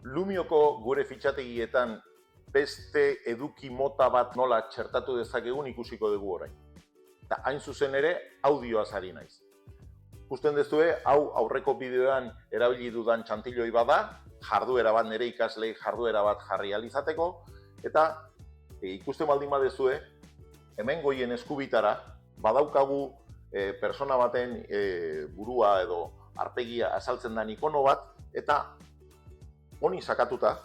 Lumioko gure fitxategietan beste eduki mota bat nola txertatu dezakegun ikusiko dugu orain. Eta hain zuzen ere, audioaz ari naiz. Ikusten duzue, hau aurreko bideoan erabili dudan txantiloi bada, jarduera bat nire ikaslei jarduera bat jarri ahal izateko, eta ikusten baldin baduzue, hemen goien eskubitara badaukagu persona baten burua edo arpegia azaltzen den ikono bat, eta honi sakatuta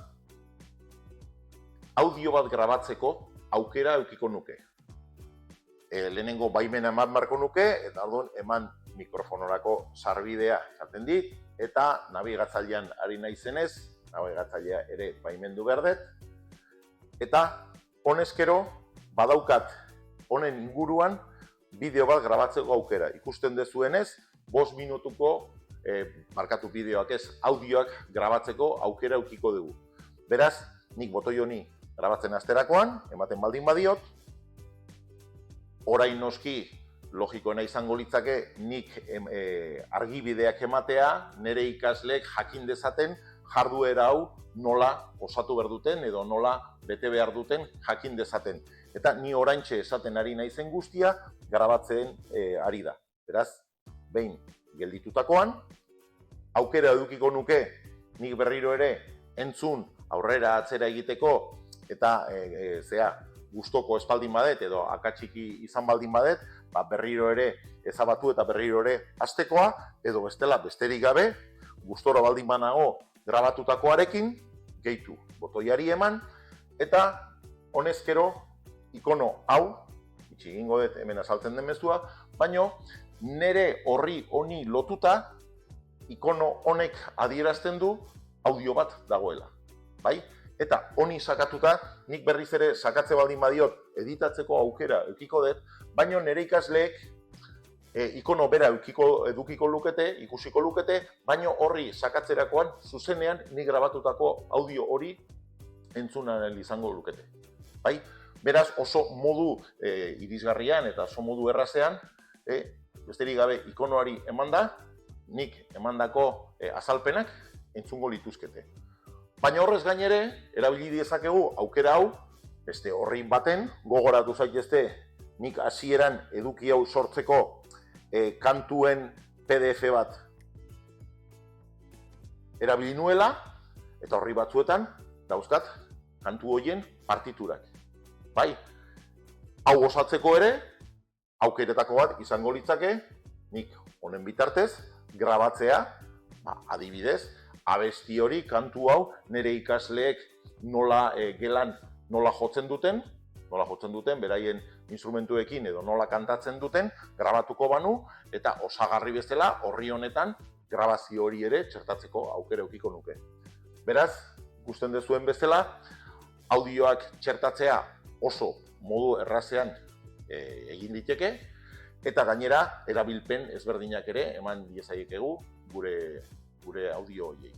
audio bat grabatzeko aukera edukiko nuke. Lehenengo baimena eman beharko nuke, eta orduan eman mikrofonorako sarbidea esaten dit, eta nabigatzailean ari naizenez, nabigatzailea ere baimendu behar dut, eta honezkero badaukat honen inguruan bideo bat grabatzeko aukera. Ikusten dezuenez, 5 minutuko markatu bideoak ez, audioak grabatzeko aukera edukiko dugu. Beraz, nik botoi honi grabatzen hasterakoan, ematen baldin badiot, orain noski logikoena izango litzake nik argibideak ematea, nire ikasleek jakin dezaten jarduera hau nola osatu behar duten edo nola bete behar duten jakin dezaten. Eta ni oraintxe esaten ari naizen guztia grabatzen ari da. Beraz, behin gelditutakoan, aukera edukiko nuke nik berriro ere entzun aurrera atzera egiteko eta gustoko espaldin badet edo akatsiki izan baldin badet, berriro ere ezabatu eta berriro ere hastekoa, edo bestela besterik gabe, gustora baldin banago grabatutakoarekin, gehitu botoiari eman, eta honezkero ikono hau, itxi egingo dut hemen azaltzen den mezua, baino nire horri honi lotuta, ikono honek adierazten du audio bat dagoela. Bai? Eta honi sakatuta, nik berriz ere sakatze baldin badiot editatzeko aukera edukiko dut, baino nire ikasleek ikono bera edukiko lukete, ikusiko lukete, baino horri sakatzerakoan zuzenean nik grabatutako audio hori entzun ahal izango lukete. Bai? Beraz oso modu irisgarrian eta oso modu errazean, besterik gabe ikonoari emanda, nik emandako azalpenak entzungo lituzkete. Baina horrez gainere, erabili dezakegu aukera hau, beste horrein baten, gogoratu zaitezte nik hasieran eduki hau sortzeko kantuen PDF bat erabili nuela, eta horri batzuetan dauzkat kantu horien partiturak. Bai, hau osatzeko ere, aukeretako bat izango litzake, nik honen bitartez, grabatzea, adibidez, abesti hori, kantu hau, nire ikasleek nola gelan nola jotzen duten, beraien instrumentuekin edo nola kantatzen duten, grabatuko banu, eta osagarri bezala horri honetan grabazio hori ere txertatzeko aukera edukiko nuke. Beraz, ikusten duzuen bezala, audioak txertatzea oso modu errazean egin liteke, eta gainera erabilpen ezberdinak ere eman diezaiekegu gure audio horiei.